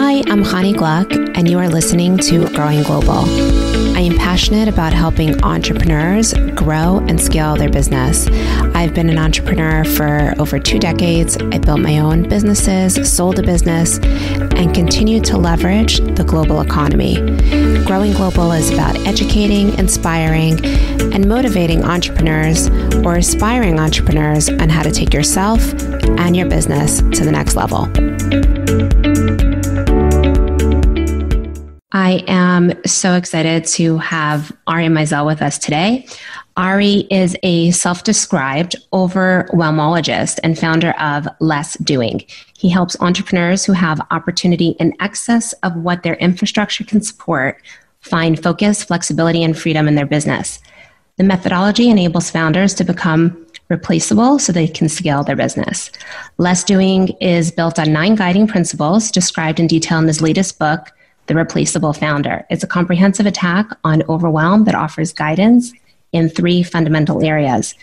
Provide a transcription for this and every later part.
Hi, I'm Hani Gluck, and you are listening to Growing Global. I am passionate about helping entrepreneurs grow and scale their business. I've been an entrepreneur for over 2 decades. I built my own businesses, sold a business, and continue to leverage the global economy. Growing Global is about educating, inspiring, and motivating entrepreneurs or aspiring entrepreneurs on how to take yourself and your business to the next level. I am so excited to have Ari Meisel with us today. Ari is a self-described overwhelmologist and founder of Less Doing. He helps entrepreneurs who have opportunity in excess of what their infrastructure can support find focus, flexibility, and freedom in their business. The methodology enables founders to become replaceable so they can scale their business. Less Doing is built on 9 guiding principles described in detail in his latest book, The Replaceable Founder. It's a comprehensive attack on overwhelm that offers guidance in 3 fundamental areas: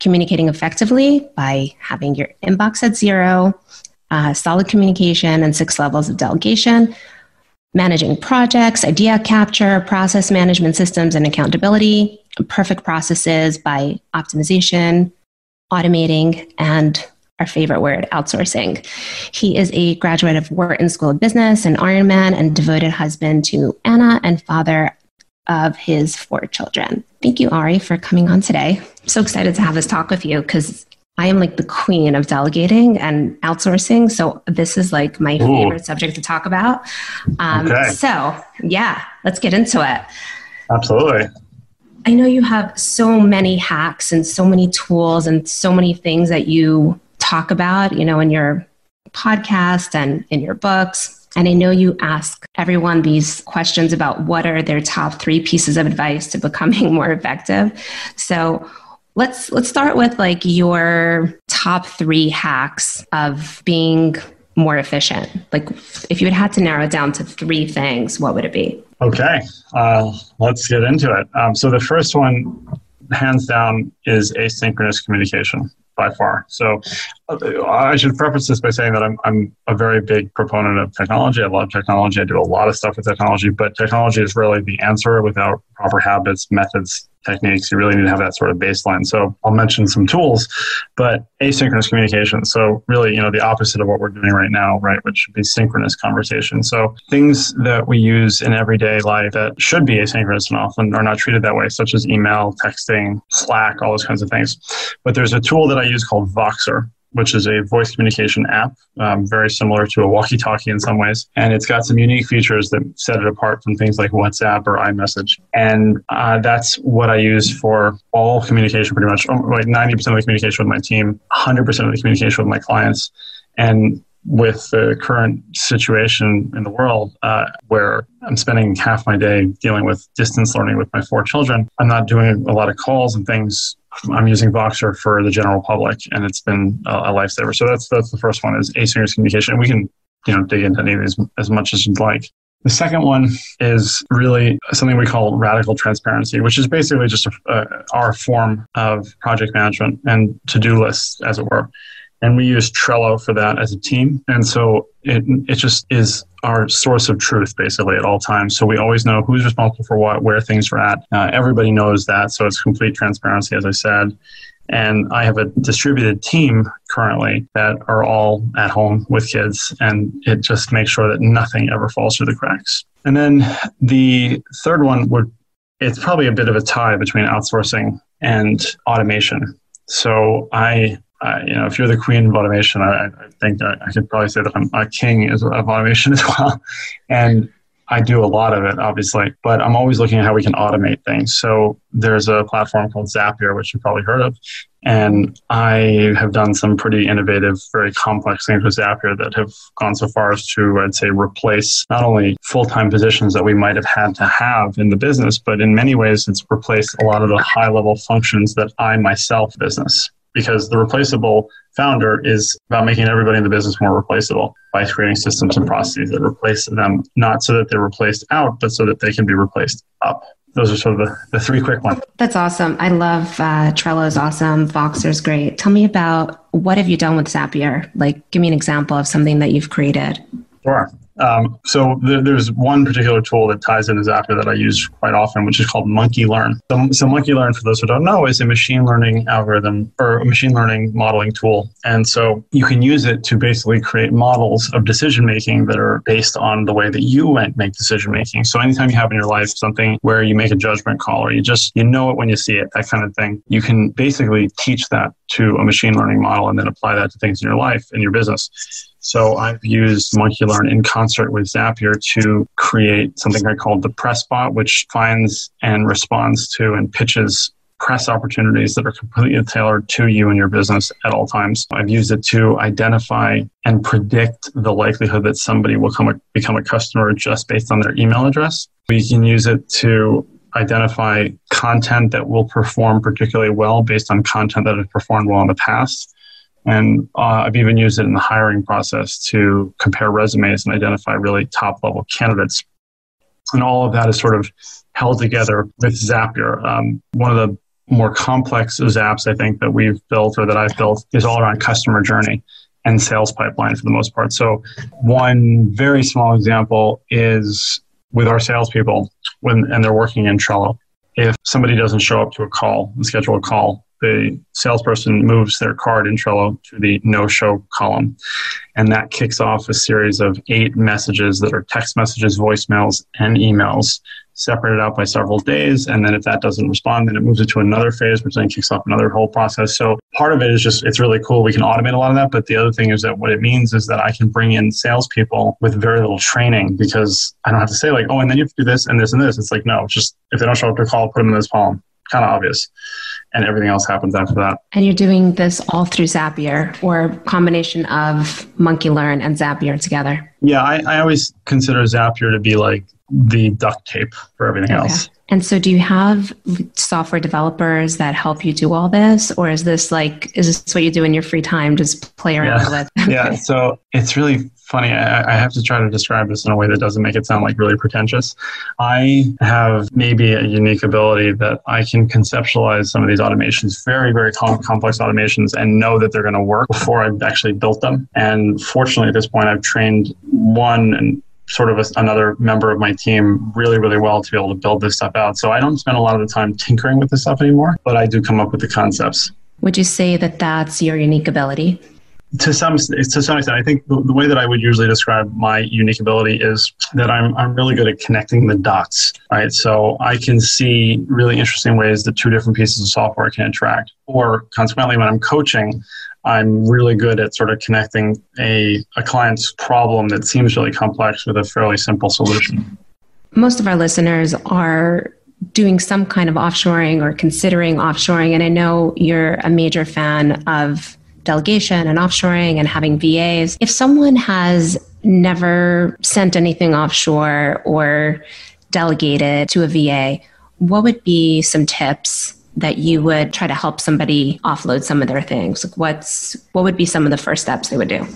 communicating effectively by having your inbox at 0, solid communication, and 6 levels of delegation, managing projects, idea capture, process management systems, and accountability, perfect processes by optimization, automating, and our favorite word, outsourcing. He is a graduate of Wharton School of Business, an Ironman, and devoted husband to Anna and father of his 4 children. Thank you, Ari, for coming on today. I'm so excited to have this talk with you because I am like the queen of delegating and outsourcing. So this is like my favorite subject to talk about. So yeah, let's get into it. Absolutely. I know you have so many hacks and so many tools and so many things that you talk about, you know, in your podcast and in your books. And I know you ask everyone these questions about what are their top 3 pieces of advice to becoming more effective. So let's start with like your top 3 hacks of being more efficient. Like if you had to narrow it down to 3 things, what would it be? Okay, let's get into it. So the first one, hands down, is asynchronous communication. By far. So I should preface this by saying that I'm a very big proponent of technology. I love technology. I do a lot of stuff with technology, but technology is really the answer. Without proper habits, methods, techniques, you really need to have that sort of baseline. So I'll mention some tools, but asynchronous communication. So really, you know, the opposite of what we're doing right now, right, which should be synchronous conversation. So things that we use in everyday life that should be asynchronous and often are not treated that way, such as email, texting, Slack, all those kinds of things. But there's a tool that I use called Voxer, which is a voice communication app, very similar to a walkie-talkie in some ways. And it's got some unique features that set it apart from things like WhatsApp or iMessage. And that's what I use for all communication, pretty much, like 90% of the communication with my team, 100% of the communication with my clients. And with the current situation in the world where I'm spending half my day dealing with distance learning with my 4 children, I'm not doing a lot of calls and things. I'm using Voxer for the general public, and it's been a lifesaver. So that's the first one, is asynchronous communication. We can, you know, dig into any of these as much as you'd like. The second one is really something we call radical transparency, which is basically just our form of project management and to-do lists, as it were. And we use Trello for that as a team. And so it just is our source of truth, basically, at all times. So we always know who's responsible for what, where things are at. Everybody knows that. So it's complete transparency, as I said. And I have a distributed team currently that are all at home with kids. And it just makes sure that nothing ever falls through the cracks. And then the third one it's probably a bit of a tie between outsourcing and automation. So you know, if you're the queen of automation, I think I could probably say that I'm a king of automation as well. And I do a lot of it, obviously, but I'm always looking at how we can automate things. So there's a platform called Zapier, which you've probably heard of. And I have done some pretty innovative, very complex things with Zapier that have gone so far as to, I'd say, replace not only full-time positions that we might have had to have in the business, but in many ways, it's replaced a lot of the high-level functions that I myself business. Because the replaceable founder is about making everybody in the business more replaceable by creating systems and processes that replace them, not so that they're replaced out, but so that they can be replaced up. Those are sort of the 3 quick ones. That's awesome. I love Trello is awesome. Voxer's great. Tell me about what have you done with Zapier? Like, give me an example of something that you've created. Sure. There's one particular tool that ties into Zapier that I use quite often, which is called Monkey Learn. So Monkey Learn, for those who don't know, is a machine learning algorithm or a machine learning modeling tool. And so you can use it to basically create models of decision making that are based on the way that you make decision making. So anytime you have in your life something where you make a judgment call or you know it when you see it, that kind of thing, you can basically teach that to a machine learning model and then apply that to things in your life and your business. So I've used Monkey Learn in concert with Zapier to create something I called the press bot, which finds and responds to and pitches press opportunities that are completely tailored to you and your business at all times. I've used it to identify and predict the likelihood that somebody will become a customer just based on their email address. We can use it to identify content that will perform particularly well based on content that has performed well in the past. And I've even used it in the hiring process to compare resumes and identify really top-level candidates. And all of that is sort of held together with Zapier. One of the more complex zaps, I think, that we've built or that I've built is all around customer journey and sales pipeline for the most part. So one very small example is with our salespeople and they're working in Trello. If somebody doesn't show up to schedule a call, the salesperson moves their card in Trello to the no-show column. And that kicks off a series of 8 messages that are text messages, voicemails, and emails separated out by several days. And then if that doesn't respond, then it moves it to another phase, which then kicks off another whole process. So part of it is just, it's really cool. We can automate a lot of that. But the other thing is that what it means is that I can bring in salespeople with very little training because I don't have to say like, oh, and then you have to do this and this and this. It's like, no, just if they don't show up to a call, put them in this column. Kind of obvious. And everything else happens after that. And you're doing this all through Zapier or a combination of Monkey Learn and Zapier together? Yeah, I always consider Zapier to be like the duct tape for everything else. And so do you have software developers that help you do all this? Or is this what you do in your free time, just play around with? Yeah, so it's really funny. I have to try to describe this in a way that doesn't make it sound like really pretentious. I have maybe a unique ability that I can conceptualize some of these automations, very, very complex automations, and know that they're going to work before I've actually built them. And fortunately, at this point, I've trained one and sort of another member of my team really, really well to be able to build this stuff out. So I don't spend a lot of the time tinkering with this stuff anymore, but I do come up with the concepts. Would you say that that's your unique ability? To some extent, I think the way that I would usually describe my unique ability is that I'm really good at connecting the dots, right? So I can see really interesting ways that 2 different pieces of software can interact. Or consequently, when I'm coaching, I'm really good at sort of connecting a client's problem that seems really complex with a fairly simple solution. Most of our listeners are doing some kind of offshoring or considering offshoring. And I know you're a major fan of delegation and offshoring and having VAs. If someone has never sent anything offshore or delegated to a VA, what would be some tips that you would try to help somebody offload some of their things? Like what would be some of the first steps they would do?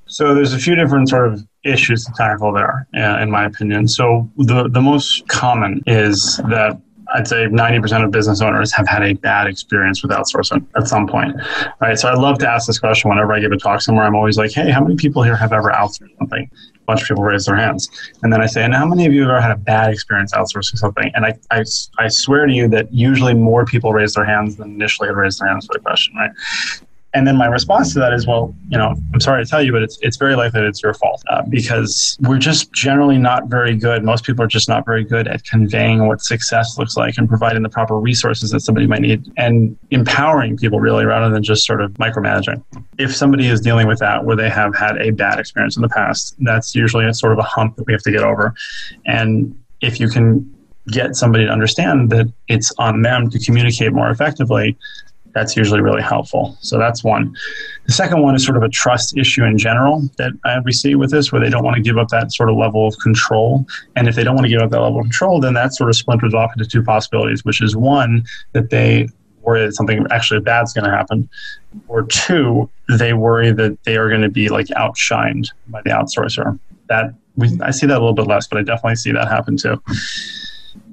So there's a few different sort of issues to tackle there, in my opinion. So the most common is that I'd say 90% of business owners have had a bad experience with outsourcing at some point, right? So I love to ask this question whenever I give a talk somewhere. I'm always like, hey, how many people here have ever outsourced something? A bunch of people raise their hands. And then I say, and how many of you have ever had a bad experience outsourcing something? And I swear to you that usually more people raise their hands than initially had raised their hands for the question, right? And then my response to that is, well, I'm sorry to tell you, but it's very likely that it's your fault because we're just generally not very good. Most people are just not very good at conveying what success looks like and providing the proper resources that somebody might need and empowering people really rather than just sort of micromanaging. If somebody is dealing with that where they have had a bad experience in the past, that's usually a sort of a hump that we have to get over. And if you can get somebody to understand that it's on them to communicate more effectively, that's usually really helpful. So that's one. The second one is sort of a trust issue in general that we see with this, where they don't want to give up that sort of level of control. And if they don't want to give up that level of control, then that sort of splinters off into 2 possibilities, which is 1, that they worry that something actually bad's going to happen, or 2, they worry that they are going to be like outshined by the outsourcer. I see that a little bit less, but I definitely see that happen too.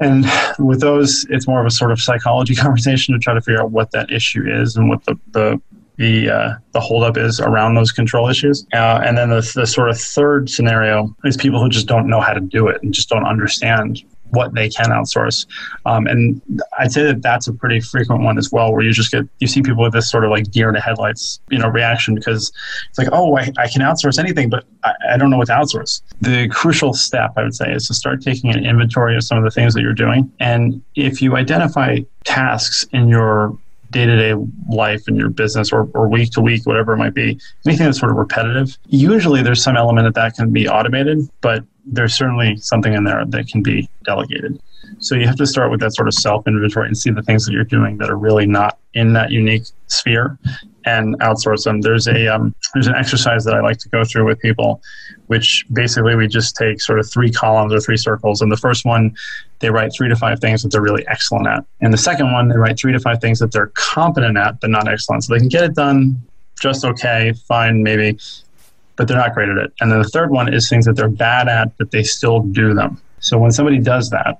And with those, it's more of a sort of psychology conversation to try to figure out what that issue is and what the the holdup is around those control issues. And then the sort of third scenario is people who just don't know how to do it and just don't understand what they can outsource. And I'd say that that's a pretty frequent one as well, where you see people with this sort of like deer in the headlights, reaction, because it's like, oh, I can outsource anything, but I don't know what to outsource. The crucial step, I would say, is to start taking an inventory of some of the things that you're doing. And if you identify tasks in your day-to-day life in your business or week to week, whatever it might be, anything that's sort of repetitive, usually there's some element that can be automated, but there's certainly something in there that can be delegated. So you have to start with that sort of self-inventory and see the things that you're doing that are really not in that unique sphere and outsource them. There's an exercise that I like to go through with people, which basically we just take sort of 3 columns or 3 circles. And the first one, they write 3 to 5 things that they're really excellent at. And the second one, they write 3 to 5 things that they're competent at, but not excellent. So they can get it done just okay, fine, maybe, but they're not great at it. And then the third one is things that they're bad at, but they still do them. So when somebody does that,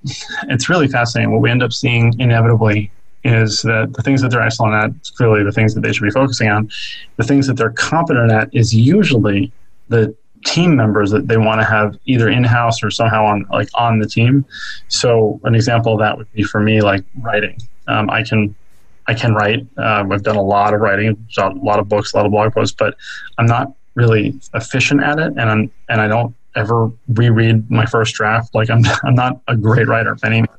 it's really fascinating. What we end up seeing inevitably is that the things that they're excellent at, is clearly the things that they should be focusing on. The things that they're competent at is usually the team members that they want to have either in-house or somehow on the team. So an example of that would be for me, like writing. I can write. I've done a lot of writing, a lot of books, a lot of blog posts, but I'm not really efficient at it, and I don't ever reread my first draft. Like I'm not a great writer by any means,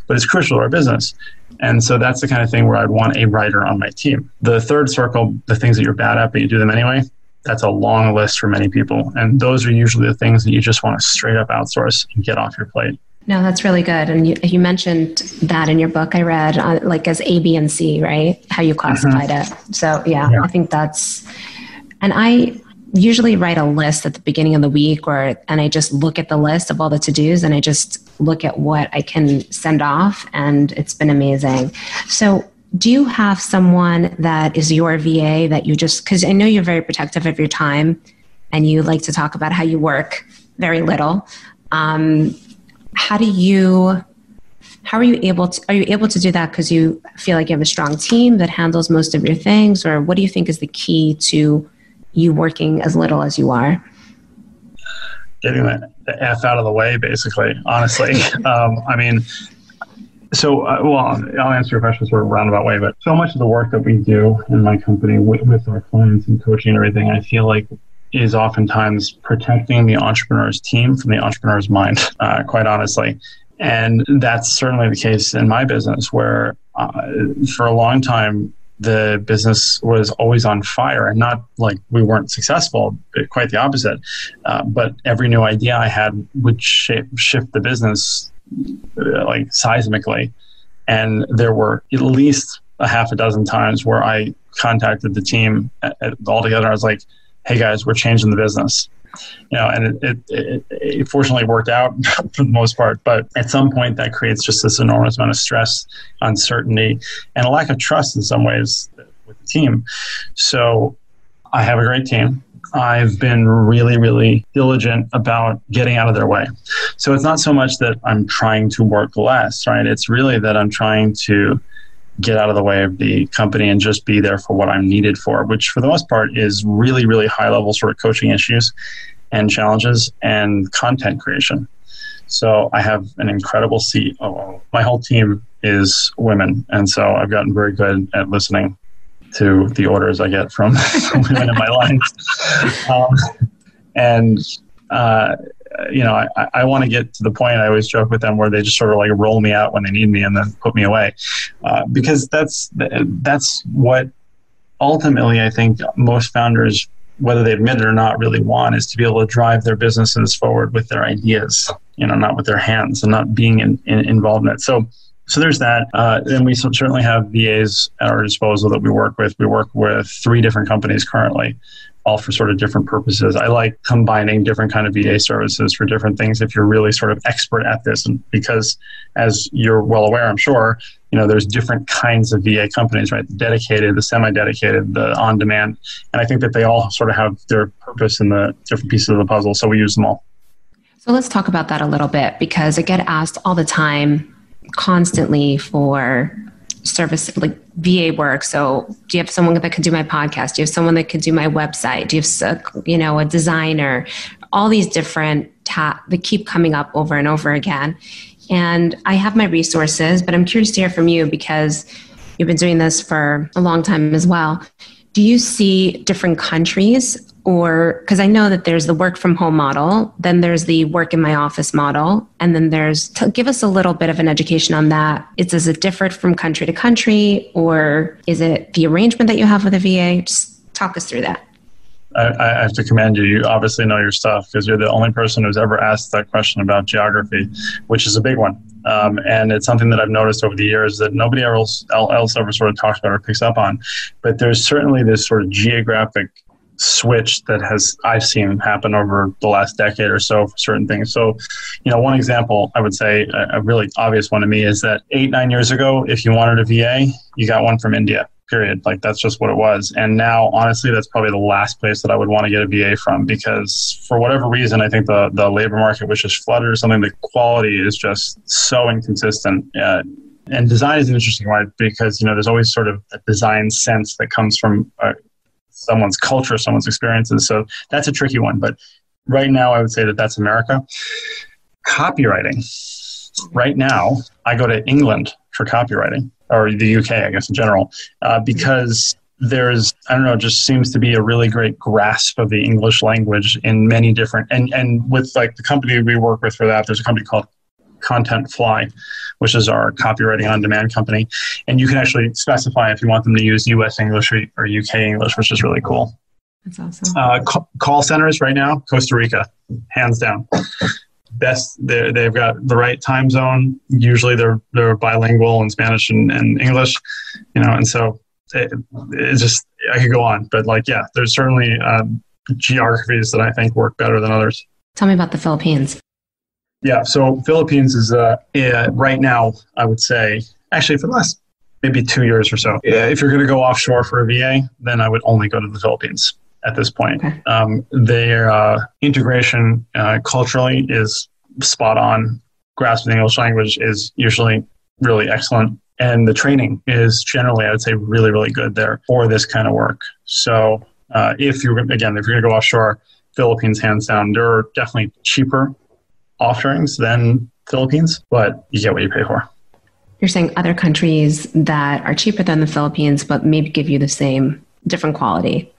but it's crucial to our business. And so that's the kind of thing where I'd want a writer on my team. The third circle, the things that you're bad at, but you do them anyway, that's a long list for many people. And those are usually the things that you just want to straight up outsource and get off your plate. No, that's really good. And you mentioned that in your book I read, like as A, B, and C, right? How you classified it. So yeah, I think that's, and I usually write a list at the beginning of the week and I just look at the list of all the to-dos and I just look at what I can send off, and it's been amazing. So do you have someone that is your VA that you just, because I know you're very protective of your time and you like to talk about how you work very little. Are you able to do that because you feel like you have a strong team that handles most of your things, or what do you think is the key to you working as little as you are? Getting the F out of the way, basically, honestly. I'll answer your question sort of roundabout way, but so much of the work that we do in my company with our clients and coaching and everything, I feel like is oftentimes protecting the entrepreneur's team from the entrepreneur's mind, quite honestly. And that's certainly the case in my business, where for a long time, the business was always on fire, and not like we weren't successful, quite the opposite. But every new idea I had would shift the business like seismically. And there were at least a half a dozen times where I contacted the team all together. I was like, hey guys, we're changing the business. And it fortunately worked out for the most part. But at some point, that creates just this enormous amount of stress, uncertainty, and a lack of trust in some ways with the team. So I have a great team. I've been really, really diligent about getting out of their way. So it's not so much that I'm trying to work less, right? It's really that I'm trying to get out of the way of the company and just be there for what I'm needed for, which for the most part is really, really high level sort of coaching issues and challenges and content creation. So I have an incredible COO. My whole team is women. And so I've gotten very good at listening to the orders I get from women in my life. I want to get to the point, I always joke with them, where they just sort of like roll me out when they need me and then put me away. Because that's what ultimately I think most founders, whether they admit it or not, really want, is to be able to drive their businesses forward with their ideas, not with their hands, and not being involved in it. So there's that. Then we certainly have VAs at our disposal that we work with. We work with 3 different companies currently, all for sort of different purposes. I like combining different kind of VA services for different things if you're really sort of expert at this. And because, as you're well aware, I'm sure, there's different kinds of VA companies, right? The dedicated, the semi-dedicated, the on-demand. And I think that they all sort of have their purpose in the different pieces of the puzzle. So we use them all. So let's talk about that a little bit, because I get asked all the time, constantly, for service, like VA work? So do you have someone that can do my podcast? Do you have someone that can do my website? Do you have, a designer? All these different that keep coming up over and over again. And I have my resources, but I'm curious to hear from you because you've been doing this for a long time as well. Do you see different countries, or because I know that there's the work from home model, then there's the work in my office model, and then give us a little bit of an education on that. Does it differ from country to country, or is it the arrangement that you have with a VA? Just talk us through that. I have to commend you. You obviously know your stuff because you're the only person who's ever asked that question about geography, which is a big one. And it's something that I've noticed over the years that nobody else ever sort of talks about or picks up on. But there's certainly this sort of geographic switch that I've seen happen over the last decade or so for certain things. So, one example I would say, a really obvious one to me, is that 8-9 years ago, if you wanted a VA, you got one from India. Period. Like that's just what it was. And now, honestly, that's probably the last place that I would want to get a VA from because for whatever reason, I think the labor market was just flooded or something. The quality is just so inconsistent. And design is an interesting one because, there's always sort of a design sense that comes from someone's culture, someone's experiences. So that's a tricky one. But right now, I would say that that's America. Copywriting. Right now, I go to England for copywriting. Or the UK, I guess, in general, because just seems to be a really great grasp of the English language in many different, and with like the company we work with for that, there's a company called Content Fly, which is our copywriting on demand company. And you can actually specify if you want them to use US English or UK English, which is really cool. That's awesome. Call centers right now, Costa Rica, hands down. Best, they've got the right time zone. Usually they're bilingual in Spanish and English, and so it's just, I could go on, but there's certainly geographies that I think work better than others. Tell me about the Philippines. Yeah, so Philippines is right now, I would say, actually for the last maybe 2 years or so, if you're going to go offshore for a VA, then I would only go to the Philippines. At this point, okay. Their integration culturally is spot on. Grasp of the English language is usually really excellent. And the training is generally, I would say, really, really good there for this kind of work. So if you're going to go offshore, Philippines, hands down, there are definitely cheaper offerings than Philippines, but you get what you pay for. You're saying other countries that are cheaper than the Philippines, but maybe give you the same, different quality.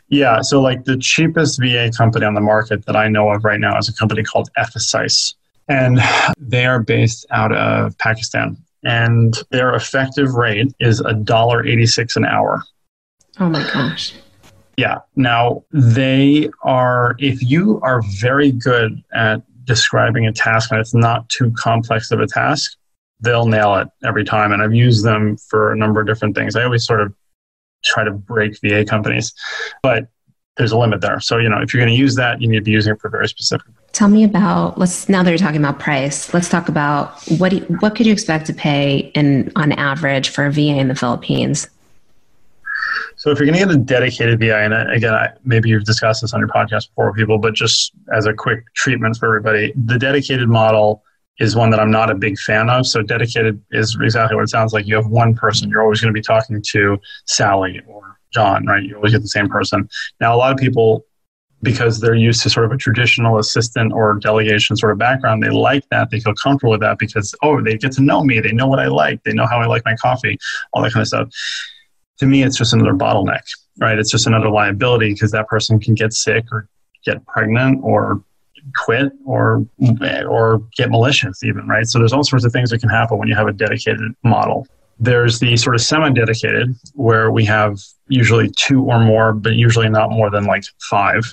Yeah, so like the cheapest VA company on the market that I know of right now is a company called Ephesus, and they are based out of Pakistan, and their effective rate is $1.86 an hour. Oh my gosh. Yeah. Now, if you are very good at describing a task and it's not too complex of a task, they'll nail it every time, and I've used them for a number of different things. I always sort of try to break VA companies, but there's a limit there. So, if you're going to use that, you need to be using it for very specific. Tell me about, now that you're talking about price, let's talk about what could you expect to pay on average for a VA in the Philippines? So if you're going to get a dedicated VA, and again, maybe you've discussed this on your podcast before with people, but just as a quick treatment for everybody, the dedicated model is one that I'm not a big fan of. So dedicated is exactly what it sounds like. You have one person. You're always going to be talking to Sally or John, right? You always get the same person. Now, a lot of people, because they're used to sort of a traditional assistant or delegation sort of background, they like that. They feel comfortable with that because, they get to know me. They know what I like. They know how I like my coffee, all that kind of stuff. To me, it's just another bottleneck, right? It's just another liability because that person can get sick or get pregnant or quit or get malicious even, right? So there's all sorts of things that can happen when you have a dedicated model. There's the sort of semi-dedicated where we have usually 2 or more, but usually not more than like 5.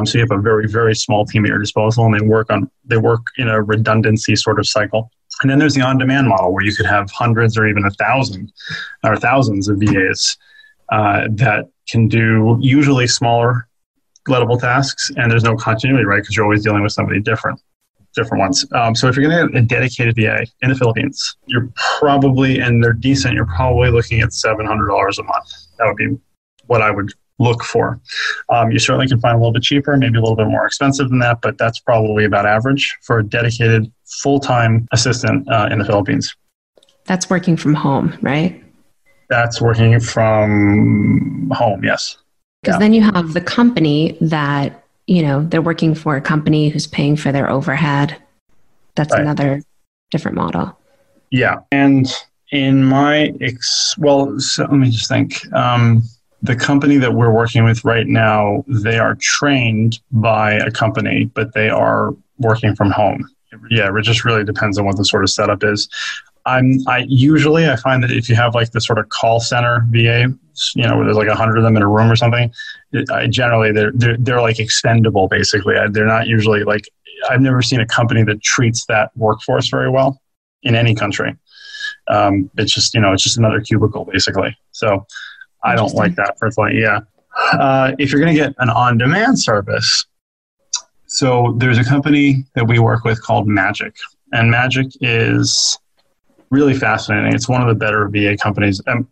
So you have a very, very small team at your disposal, and they work in a redundancy sort of cycle. And then there's the on-demand model where you could have hundreds or even 1,000 or thousands of VAs that can do usually smaller level tasks, and there's no continuity, right? Because you're always dealing with somebody different ones. So if you're going to get a dedicated VA in the Philippines, you're probably, and they're decent, you're probably looking at $700 a month. That would be what I would look for. You certainly can find a little bit cheaper, maybe a little bit more expensive than that, but that's probably about average for a dedicated full-time assistant in the Philippines. That's working from home, right? That's working from home, yes. Because then you have the company that, they're working for a company who's paying for their overhead. That's Right. another different model. Yeah. And in so let me just think. The company that we're working with right now, they are trained by a company, but they are working from home. Yeah, it just really depends on what the sort of setup is. I find that if you have like the sort of call center VA, where there's like 100 of them in a room or something, generally they're like expendable basically. They're not usually like, I've never seen a company that treats that workforce very well in any country. It's just another cubicle basically. So I don't like that personally. Yeah. If you're going to get an on-demand service, so there's a company that we work with called Magic, and Magic is really fascinating. It's one of the better VA companies. I'd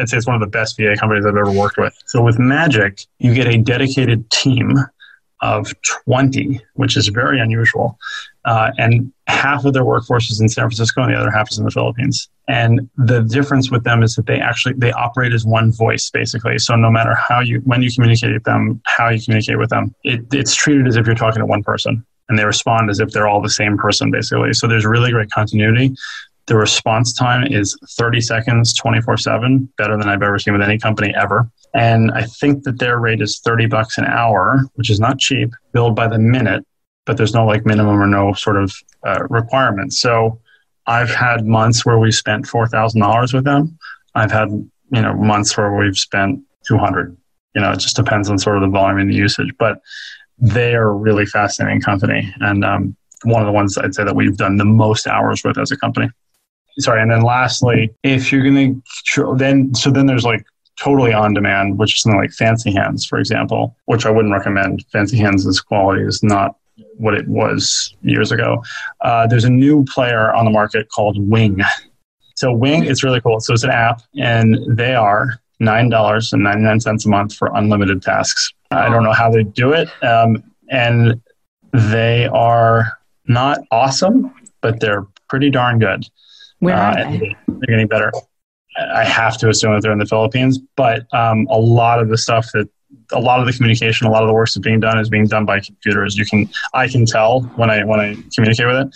say it's one of the best VA companies I've ever worked with. So with Magic, you get a dedicated team of 20, which is very unusual. And half of their workforce is in San Francisco and the other half is in the Philippines. And the difference with them is that they operate as one voice, basically. So no matter when you communicate with them, how you communicate with them, it's treated as if you're talking to one person, and they respond as if they're all the same person, basically. So there's really great continuity. The response time is 30 seconds, 24/7, better than I've ever seen with any company ever. And I think that their rate is $30 an hour, which is not cheap, billed by the minute, but there's no like minimum or no sort of requirements. So I've had months where we spent $4,000 with them. I've had, months where we've spent 200. It just depends on sort of the volume and the usage, but they are a really fascinating company. And one of the ones I'd say that we've done the most hours with as a company. Sorry. And then lastly, if you're going to, then there's like totally on demand, which is something like Fancy Hands, for example, which I wouldn't recommend. Fancy Hands' quality is not what it was years ago. There's a new player on the market called Wing. So Wing, it's really cool. So it's an app, and they are $9.99 a month for unlimited tasks. I don't know how they do it. And they are not awesome, but they're pretty darn good. Where are they? They're getting better. I have to assume that they're in the Philippines, but a lot of the communication, a lot of the work that's being done by computers. I can tell when I communicate with it,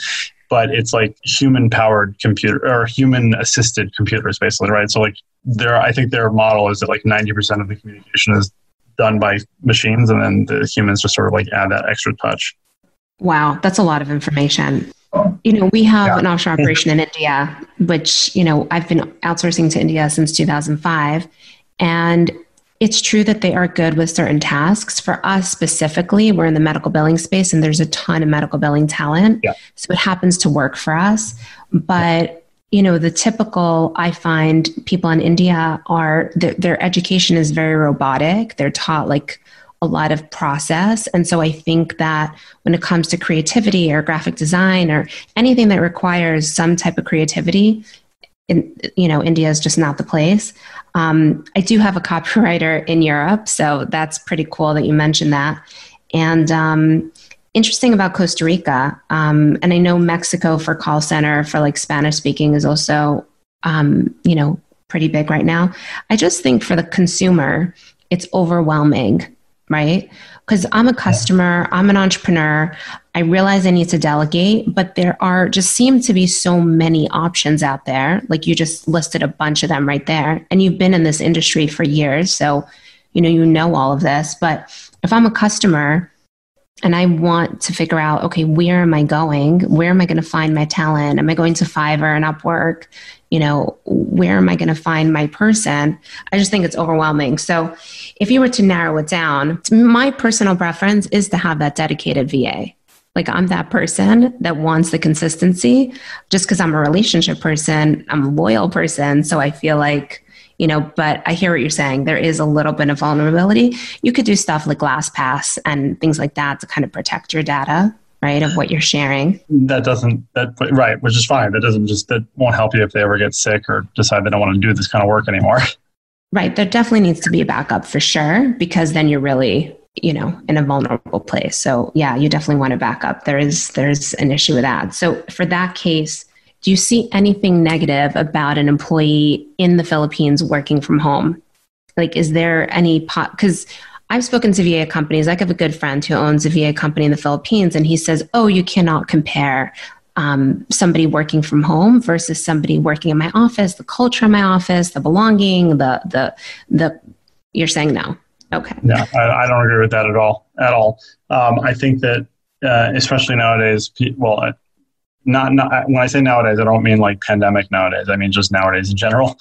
but it's like human powered computer or human assisted computers, basically, right? So like I think their model is that like 90% of the communication is done by machines, and then the humans just sort of like add that extra touch. Wow, that's a lot of information. We have an offshore operation in India, which, I've been outsourcing to India since 2005. And it's true that they are good with certain tasks. For us specifically, we're in the medical billing space, and there's a ton of medical billing talent. Yeah. So it happens to work for us. But, the typical, I find people in India their education is very robotic. They're taught like a lot of process. And so I think that when it comes to creativity or graphic design or anything that requires some type of creativity, India is just not the place. I do have a copywriter in Europe, so that's pretty cool that you mentioned that. And interesting about Costa Rica, and I know Mexico for call center for like Spanish speaking is also, pretty big right now. I just think for the consumer, it's overwhelming. Right? Because I'm a customer, I'm an entrepreneur. I realize I need to delegate, but there seem to be so many options out there. Like you just listed a bunch of them right there. And you've been in this industry for years. So, you know all of this. But if I'm a customer and I want to figure out, okay, where am I going? Where am I going to find my talent? Am I going to Fiverr and Upwork? Where am I going to find my person? I just think it's overwhelming. So if you were to narrow it down, my personal preference is to have that dedicated VA. Like I'm that person that wants the consistency just because I'm a relationship person. I'm a loyal person. So I feel like, but I hear what you're saying. There is a little bit of vulnerability. You could do stuff like LastPass and things like that to kind of protect your data, right, of what you're sharing. Right, which is fine. That won't help you if they ever get sick or decide they don't want to do this kind of work anymore. Right. There definitely needs to be a backup for sure, because then you're really, in a vulnerable place. So yeah, you definitely want to back up. There's an issue with that. So for that case, do you see anything negative about an employee in the Philippines working from home? Like, is there any because I've spoken to VA companies. I have a good friend who owns a VA company in the Philippines, and he says, oh, you cannot compare somebody working from home versus somebody working in my office, the culture in my office, the belonging, you're saying no. Okay. Yeah, I don't agree with that at all. I think that, especially nowadays, not when I say nowadays, I don't mean like pandemic nowadays. I mean just nowadays in general.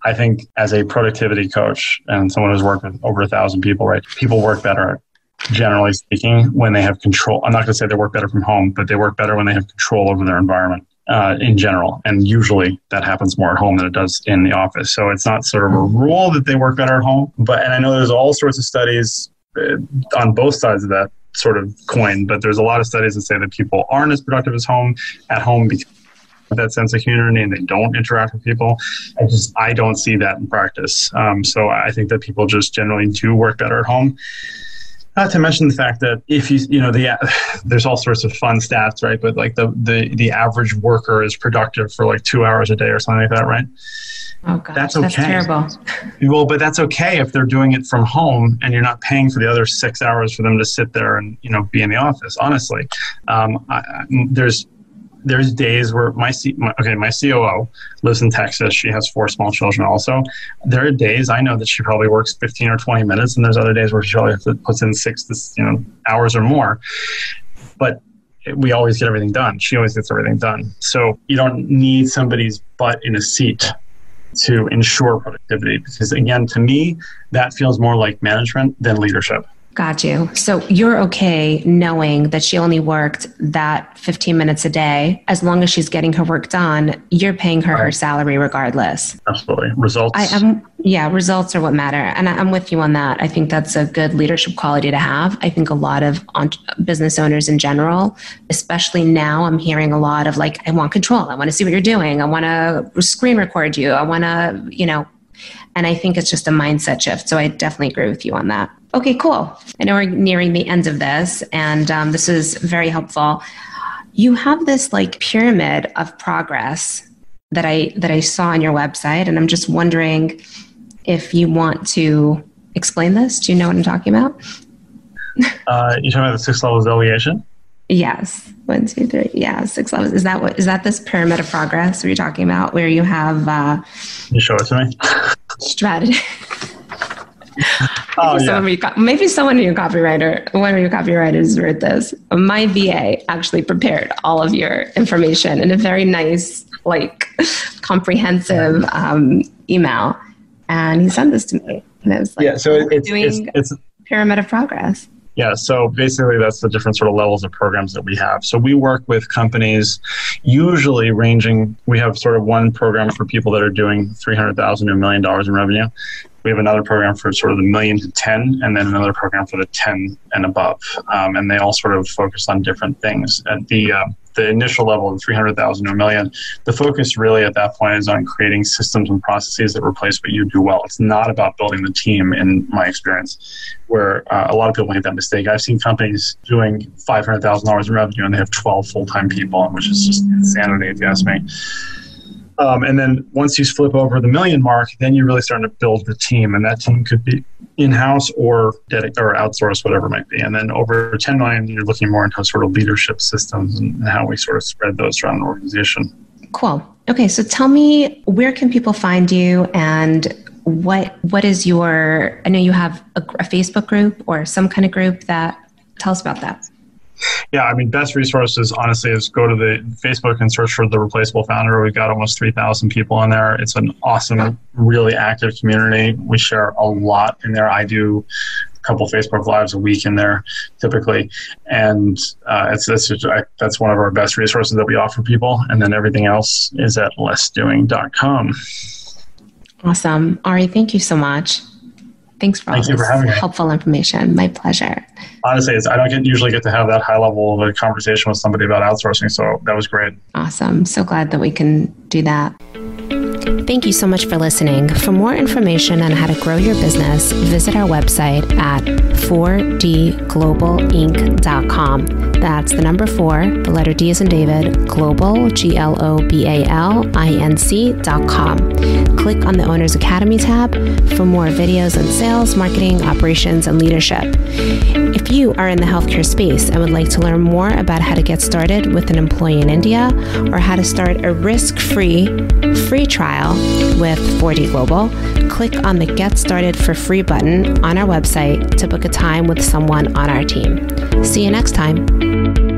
I think as a productivity coach and someone who's worked with over 1,000 people, right? People work better, generally speaking, when they have control. I'm not going to say they work better from home, but they work better when they have control over their environment in general. And usually that happens more at home than it does in the office. So it's not sort of a rule that they work better at home. And I know there's all sorts of studies on both sides of that sort of coin, but there's a lot of studies that say that people aren't as productive at home because of that sense of community and they don't interact with people. I don't see that in practice. So I think that people just generally do work better at home. Not to mention the fact that if there's all sorts of fun stats, right? But like the average worker is productive for like 2 hours a day or something like that, right? Oh gosh, that's okay. That's terrible. Well, but that's okay if they're doing it from home and you're not paying for the other 6 hours for them to sit there and be in the office. Honestly, there's days where my COO lives in Texas. She has 4 small children also. There are days I know that she probably works 15 or 20 minutes, and there's other days where she probably puts in 6 hours or more. But we always get everything done. She always gets everything done. So you don't need somebody's butt in a seat to ensure productivity. Because again, to me, that feels more like management than leadership. Got you. So you're okay knowing that she only worked that 15 minutes a day. As long as she's getting her work done, you're paying her her salary regardless. Absolutely. Results. Results are what matter. And I'm with you on that. I think that's a good leadership quality to have. I think a lot of business owners in general, especially now, I'm hearing a lot of like, I want control. I want to see what you're doing. I want to screen record you. I want to, and I think it's just a mindset shift. So I definitely agree with you on that. Okay, cool. I know we're nearing the end of this, and this is very helpful. You have this like pyramid of progress that I saw on your website, and I'm just wondering if you want to explain this. Do you know what I'm talking about? You're talking about the 6 levels of delegation? Yes. 1, 2, 3. Yeah, 6 levels. Is that this pyramid of progress you're talking about, where you have? Can you show it to me? Strategy. Maybe someone of your copywriter, one of your copywriters wrote this. My VA actually prepared all of your information in a very nice, like, comprehensive email, and he sent this to me. And it was like, so it's pyramid of progress. Yeah, so basically that's the different sort of levels of programs that we have. So we work with companies usually we have sort of one program for people that are doing $300,000 to $1 million in revenue. We have another program for sort of the 1 million to 10, and then another program for the 10 and above. And they all sort of focus on different things. At the initial level of 300,000 to 1 million, the focus really at that point is on creating systems and processes that replace what you do well. It's not about building the team, in my experience, where a lot of people make that mistake. I've seen companies doing $500,000 in revenue and they have 12 full-time people, which is just insanity if you ask me. And then once you flip over the 1 million mark, then you're really starting to build the team, and that team could be in-house or outsource, whatever it might be. And then over 10 million, you're looking more into sort of leadership systems and how we sort of spread those around an organization. Cool. Okay, so tell me, where can people find you, and what is I know you have a Facebook group or some kind of group tell us about that. Yeah, I mean, best resources, honestly, is go to the Facebook and search for the Replaceable Founder. We've got almost 3,000 people on there. It's an awesome, really active community. We share a lot in there. I do a couple Facebook Lives a week in there, typically. And that's one of our best resources that we offer people. And then everything else is at lessdoing.com. Awesome. Ari, thank you so much. Thanks for all this helpful information. My pleasure. Honestly, I don't usually get to have that high level of a conversation with somebody about outsourcing, so that was great. Awesome. So glad that we can do that. Thank you so much for listening. For more information on how to grow your business, visit our website at 4dglobalinc.com. That's the number 4, the letter D as in David, global, globalinc.com. Click on the Owner's Academy tab for more videos on sales, marketing, operations, and leadership. If you are in the healthcare space and would like to learn more about how to get started with an employee in India or how to start a risk-free free trial with 4D Global, click on the Get Started for Free button on our website to book a time with someone on our team. See you next time.